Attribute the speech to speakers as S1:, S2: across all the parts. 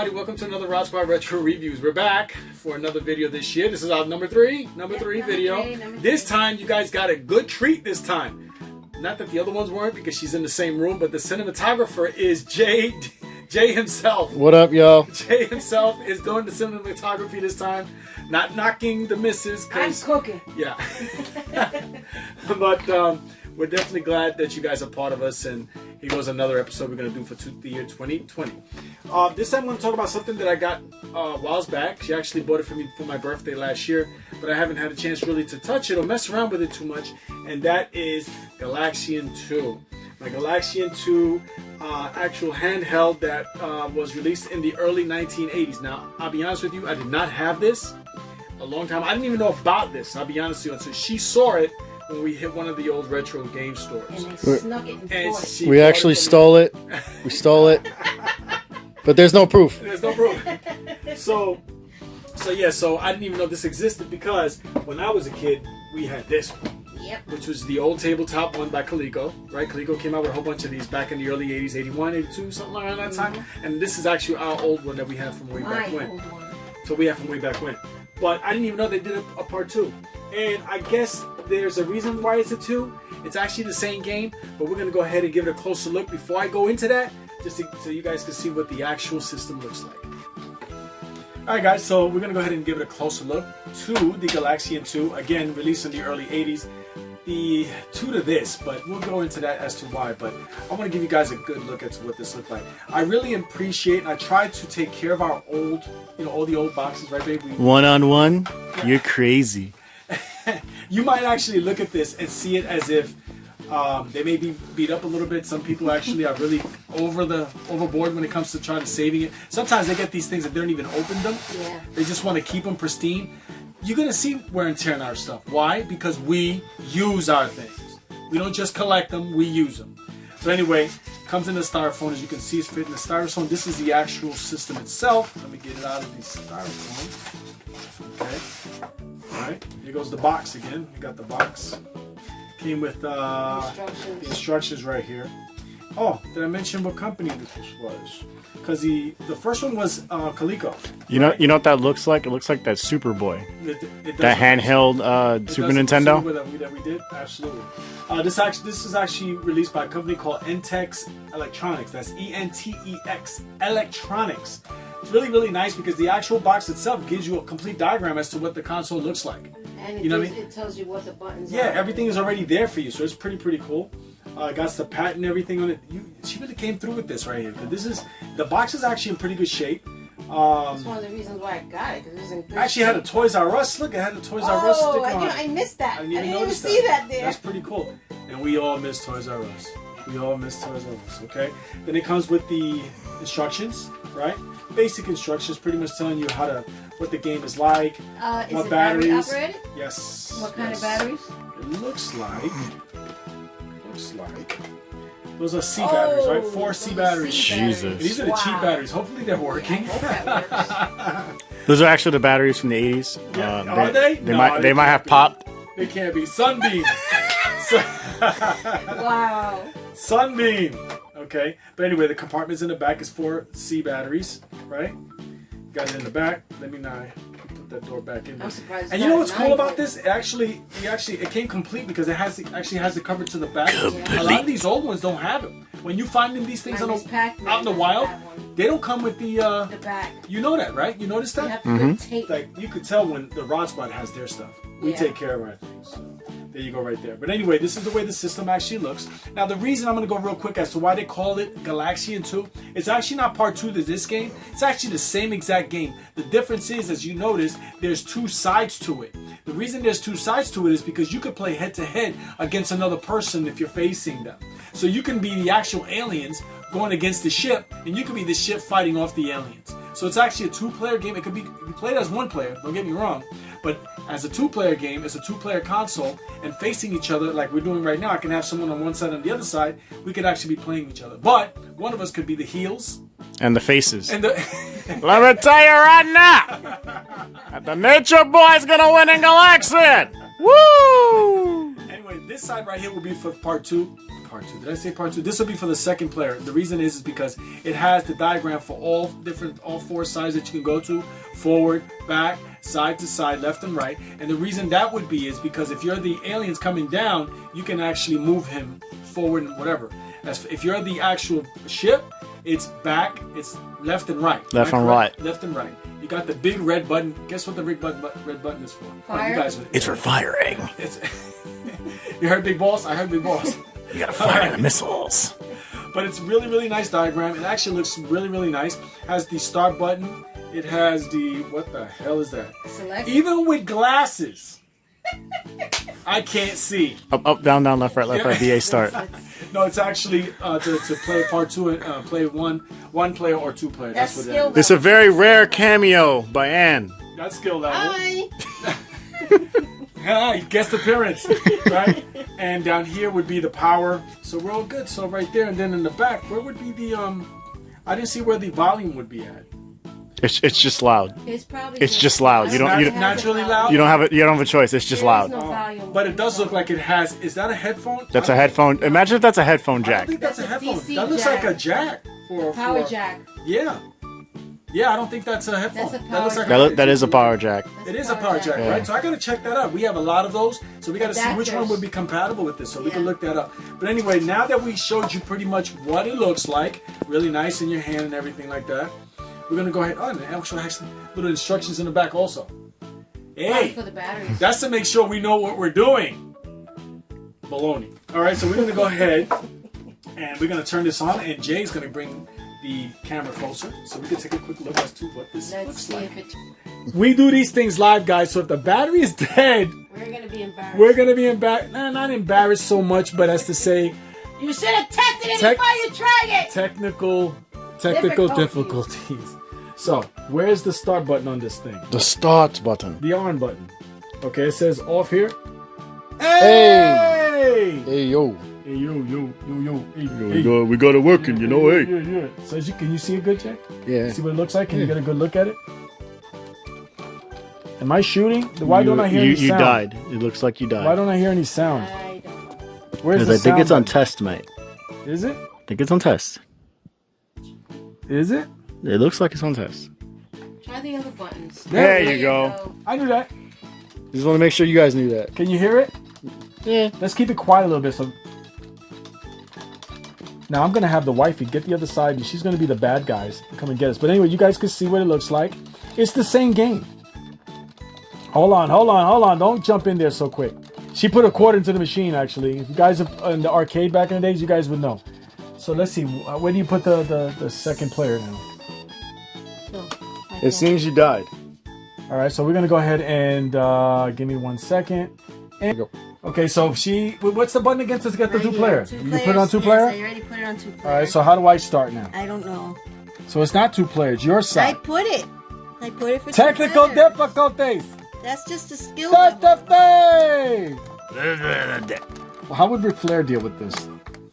S1: everybody? Welcome to another RodzSquad Retro Reviews. We're back for another video this year. This is our number three video. This time, you guys got a good treat this time. Not that the other ones weren't because she's in the same room, but the cinematographer is Jay himself.
S2: What up, y'all?
S1: Jay himself is doing the cinematography this time. Not knocking the misses.
S3: I'm cooking.
S1: Yeah. But we're definitely glad that you guys are part of us, and here goes another episode we're going to do for the year 2020. This time I'm going to talk about something that I got a while back. She actually bought it for me for my birthday last year, but I haven't had a chance really to touch it or mess around with it too much, and that is Galaxian 2. My Galaxian 2 actual handheld that was released in the early 1980s. Now, I'll be honest with you, I did not have this a long time. I didn't even know about this, I'll be honest with you, until she saw it when we hit one of the old retro game stores.
S3: And they snuck it and
S2: we actually stole it. We stole it. But there's no proof.
S1: There's no proof. So I didn't even know this existed because when I was a kid, we had this one.
S3: Yep.
S1: Which was the old tabletop one by Coleco, right? Coleco came out with a whole bunch of these back in the early 80s, 81, 82, something around that time. And this is actually our old one that we have from way back when. So we have from way back when. But I didn't even know they did a part 2. And I guess there's a reason why it's a 2. It's actually the same game, but we're going to go ahead and give it a closer look before I go into that, just so you guys can see what the actual system looks like. Alright guys, so we're going to go ahead and give it a closer look to the Galaxian 2, again released in the early 80s. The 2 to this, but we'll go into that as to why. But I want to give you guys a good look at what this looked like. I really appreciate, and I tried to take care of our old, all the old boxes, right, baby?
S2: One-on-one? You're crazy.
S1: You might actually look at this and see it as if they may be beat up a little bit. Some people actually are really overboard when it comes to trying to saving it. Sometimes they get these things that they don't even open them.
S3: Yeah.
S1: They just want to keep them pristine. You're going to see wear and tear on our stuff. Why? Because we use our things. We don't just collect them, we use them. So anyway, comes in the styrofoam. As you can see, it's fit in the styrofoam. This is the actual system itself. Let me get it out of the styrofoam. Okay. Alright, here goes the box again. You got the box. Came with the instructions right here. Oh, did I mention what company this was? Because the first one was Coleco.
S2: You know what that looks like? It looks like that Superboy. That handheld Super Nintendo.
S1: That we did, absolutely. This is actually released by a company called Entex Electronics. That's ENTEX Electronics. It's really, really nice because the actual box itself gives you a complete diagram as to what the console looks like.
S3: And it tells you what the buttons are.
S1: Yeah, everything is already there for you, so it's pretty cool. Got the patent and everything on it. She really came through with this right here. The box is actually in pretty good shape.
S3: That's one of the reasons why I got it, because it was in good
S1: actually
S3: shape.
S1: Had a Toys R Us. Look, it had a Toys R Us sticker on it.
S3: I missed that.
S1: I didn't even
S3: see that there.
S1: That's pretty cool. And we all miss Toys R Us. We all miss Toys R Us, okay? Then it comes with the instructions, right? Basic instructions, pretty much telling you what the game is like.
S3: Is it battery operated?
S1: Yes.
S3: What kind of batteries?
S1: It looks like those are C batteries, right? 4 C batteries.
S2: Jesus.
S1: These are the cheap batteries. Hopefully they're working.
S2: Those are actually the batteries from the 80s.
S1: Yeah. Are they?
S2: They might have popped.
S1: They can't be. Sunbeam.
S3: Wow.
S1: Sunbeam. Okay. But anyway, the compartments in the back is 4 C batteries, right? Got it in the back. Let me now put that door back in.
S3: I'm surprised.
S1: And you know what's cool about this? It came complete because it actually has the cover to the back. A lot of these old ones don't have it. When you find these things out in the wild, they don't come with the
S3: back.
S1: You know that, right? You noticed that?
S3: You have to tape.
S1: Like you could tell when the RodzSquad has their stuff. We take care of our things. So there you go right there. But anyway, this is the way the system actually looks. Now the reason I'm going to go real quick as to why they called it Galaxian 2, it's actually not part 2 to this game. It's actually the same exact game. The difference is, as you notice, there's 2 sides to it. The reason there's 2 sides to it is because you could play head to head against another person if you're facing them. So you can be the actual aliens going against the ship, and you could be the ship fighting off the aliens. So it's actually a 2-player game. It could be played as 1 player, don't get me wrong, but as a 2-player game, it's a 2-player console, and facing each other like we're doing right now. I can have someone on one side and the other side. We could actually be playing each other. But one of us could be the heels.
S2: And the faces.
S1: And the
S2: let me tell you right now, the Nature Boy's gonna win in Galaxian. Woo!
S1: Anyway, this side right here will be for part 2. part 2. Did I say part 2? This will be for the second player. The reason is because it has the diagram for all 4 sides that you can go to: forward, back, side to side, left and right. And the reason that would be is because if you're the aliens coming down, you can actually move him forward and whatever. If you're the actual ship, it's back, it's left and right.
S2: Left and right.
S1: Left and right. You got the big red button. Guess what the red button is for?
S3: Fire.
S1: You guys,
S2: It's for firing.
S1: You heard Big Boss? I heard Big Boss.
S2: You gotta fire the missiles.
S1: But it's really, really nice diagram. It actually looks really, really nice. Has the start button. It has the, what the hell is that?
S3: Select.
S1: Even with glasses, I can't see.
S2: Up, down, left, right, BA start.
S1: No, it's actually to play part 2 and play one player or 2 player. That's what
S3: skill
S1: it is.
S2: It's a very rare cameo by Ann.
S1: That's skill level.
S3: Hi.
S1: Hi, guest appearance, right? And down here would be the power. So we're all good. So right there, and then in the back, where would be the I didn't see where the volume would be at.
S2: It's just loud.
S3: It's
S2: just loud. You don't
S1: naturally loud.
S2: You don't have a choice. It's just loud.
S3: No volume.
S1: But it does look like it has. Is that a headphone?
S2: That's a headphone. Imagine if that's a headphone
S1: I don't
S2: jack.
S1: think that's a headphone.
S3: DC
S1: That looks
S3: jack.
S1: like a jack.
S3: Power jack.
S1: Yeah. Yeah, I don't think that's a headphone.
S3: That's a
S1: That looks
S3: power
S1: like
S2: That is a power jack.
S1: It is a power jack,
S2: Yeah.
S1: right? So I gotta check that out. We have a lot of those, so we gotta see which one
S3: Adapters.
S1: would be compatible with this, so we can look that up. But anyway, now that we showed you pretty much what it looks like, really nice in your hand and everything like that, we're gonna go ahead. Oh, and actually has little instructions in the back also. Hey,
S3: For the batteries.
S1: that's to make sure we know what we're doing. Baloney. All right, so we're gonna go ahead and we're gonna turn this on, and Jay's gonna bring the camera closer so we can take a quick look as to what this
S3: Let's
S1: looks
S3: see
S1: like.
S3: if it.
S1: We do these things live, guys, so if the battery is dead,
S3: We're gonna be embarrassed.
S1: we're gonna be embarrassed. Nah, not embarrassed so much, but as to say,
S3: You should have tested it
S1: Tech-
S3: before you tried it.
S1: technical
S3: Difficulties.
S1: difficulties. So, where's the start button on this thing?
S2: The start button.
S1: The on button. Okay, it says off here.
S2: Hey!
S1: Hey!
S2: Hey yo.
S1: Hey, yo.
S2: We got it working, you know. Hey.
S1: Yeah. So, can you see it good, Jack?
S2: Yeah.
S1: See what it looks like? Can you get a good look at it? Am I shooting? Why don't I hear any sound?
S2: You died. It looks like you died.
S1: Why don't I hear any sound?
S3: I don't know.
S1: Where's
S2: Because
S1: the
S2: I think
S1: sound
S2: it's on
S1: button?
S2: test, mate.
S1: Is it?
S2: I think it's on test.
S1: Is it?
S2: It looks like it's on test.
S3: Try the other buttons.
S2: There you go.
S1: I knew that.
S2: Just want to make sure you guys knew that.
S1: Can you hear it?
S2: Yeah.
S1: Let's keep it quiet a little bit. So now I'm gonna have the wifey get the other side, and she's gonna be the bad guys and come and get us. But anyway, you guys can see what it looks like. It's the same game. Hold on. Don't jump in there so quick. She put a quarter into the machine. Actually, if you guys are in the arcade back in the days, you guys would know. So let's see. Where do you put the second player now?
S2: It seems you died.
S1: All right, so we're gonna go ahead and give me 1 second. And
S2: Go.
S1: okay, so what's the button again to get the
S4: Right
S1: 2
S4: here,
S1: player?
S4: two
S1: You
S4: players.
S1: put it on 2
S4: Yes,
S1: player.
S4: I already put it on 2 player.
S1: All right, so how do I start now?
S4: I don't know.
S1: So it's not 2 players. Your
S4: I
S1: side.
S4: put it. I put it for
S1: Technical
S4: 2 players.
S1: difficulties.
S4: That's just a skill
S1: That's
S4: level.
S1: the thing. Well, how would Ric Flair deal with this?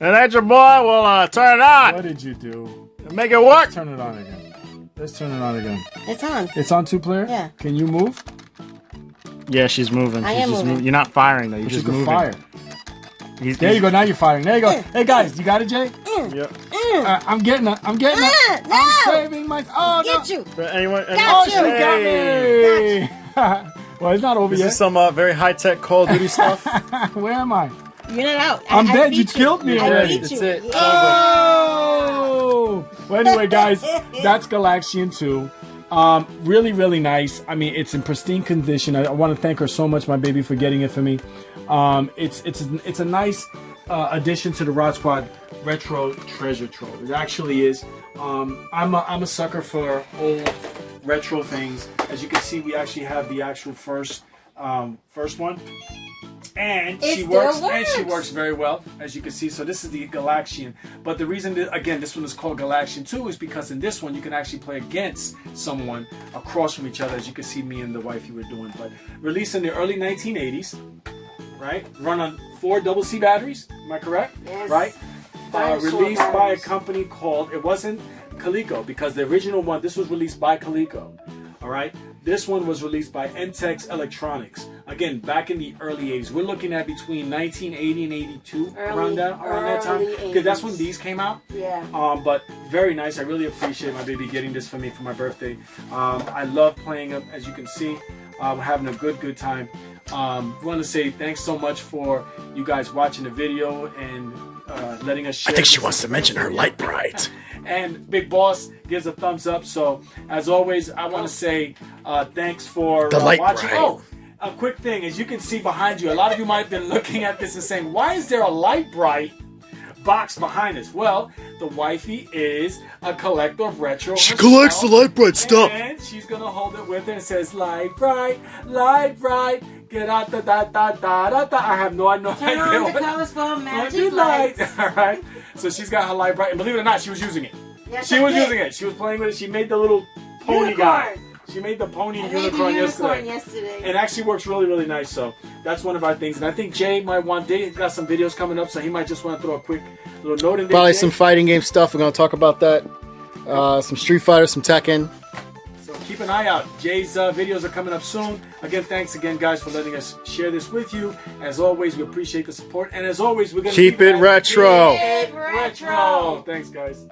S2: And that's your boy. Well, turn it on.
S1: What did you do?
S2: Make it work.
S1: Turn it on again. Let's turn it on again.
S4: It's on.
S1: It's on 2 player?
S4: Yeah.
S1: Can you move?
S2: Yeah, she's moving.
S4: I
S2: She's
S4: am
S2: just
S4: moving.
S2: You're not firing though. You're
S1: But you
S2: just
S1: can
S2: moving.
S1: fire.
S2: He's-
S1: There you go. Now you're firing. There you go. Hey guys, you got it, Jay?
S2: Yep.
S1: I'm getting it. I'm getting it.
S4: No!
S1: I'm saving my. Oh no!
S4: Get you.
S2: But anyone?
S1: Oh,
S4: Got
S1: she
S4: you.
S1: got me! Well, it's not over
S2: This
S1: yet.
S2: is some very high tech Call of Duty stuff.
S1: Where am I?
S4: You're not out.
S1: I'm
S4: I
S1: dead.
S4: beat
S1: You killed me
S4: I
S1: already.
S4: beat
S2: That's
S4: you.
S2: it.
S4: Yeah.
S1: Oh! Well, anyway, guys, that's Galaxian 2. Really, really nice. I mean, it's in pristine condition. I want to thank her so much, my baby, for getting it for me. It's a nice addition to the RodzSquad retro treasure trove. It actually is. I'm a sucker for old retro things. As you can see, we actually have the actual first one. And
S3: It
S1: she
S3: still
S1: works, and she
S3: works.
S1: works very well, as you can see. So this is the Galaxian. But the reason that, again, this one is called Galaxian 2 is because in this one you can actually play against someone across from each other, as you can see me and the wifey were doing. But released in the early 1980s, right? Run on 4 double-C batteries. Am I correct?
S3: Yes.
S1: Right?
S3: Dinosaur
S1: Released by a
S3: batteries.
S1: company called, it wasn't Coleco, because the original one, this was released by Coleco. All right? This one was released by Entex Electronics, again, back in the early 80s. We're looking at between 1980 and 82, around that time. Because that's when these came out.
S5: Yeah.
S1: But very nice. I really appreciate my baby getting this for me for my birthday. I love playing them, as you can see. We're having a good time. Want to say thanks so much for you guys watching the video and letting us share.
S2: I think she wants to mention her light bright.
S1: And Big Boss gives a thumbs up. So as always, I want to say thanks for
S2: The light
S1: watching.
S2: bright.
S1: Oh, a quick thing, as you can see behind you, a lot of you might have been looking at this and saying, why is there a light bright box behind us? Well, the wifey is a collector of retro.
S2: She collects the light bright stuff.
S1: And she's gonna hold it with her and says, light bright, get out da da da da da da. I have no idea.
S5: Turn on the colorful magic
S1: light.
S5: lights.
S1: All right. So she's got her light bright, and believe it or not, she was using it.
S5: Yes,
S1: She
S5: I
S1: was
S5: did.
S1: using it. She was playing with it. She made the little pony guy. She made the pony
S5: I made the
S1: unicorn
S5: unicorn
S1: yesterday. It actually works really nice. So that's one of our things. And I think Jay might want. He's got some videos coming up, so he might just want to throw a quick little note in there.
S2: Probably
S1: Jay.
S2: some fighting game stuff. We're going to talk about that. Some Street Fighter, some Tekken.
S1: So keep an eye out. Jay's videos are coming up soon. Again, thanks again, guys, for letting us share this with you. As always, we appreciate the support. And as always, we're going to
S2: Keep it retro.
S1: Retro. Thanks, guys.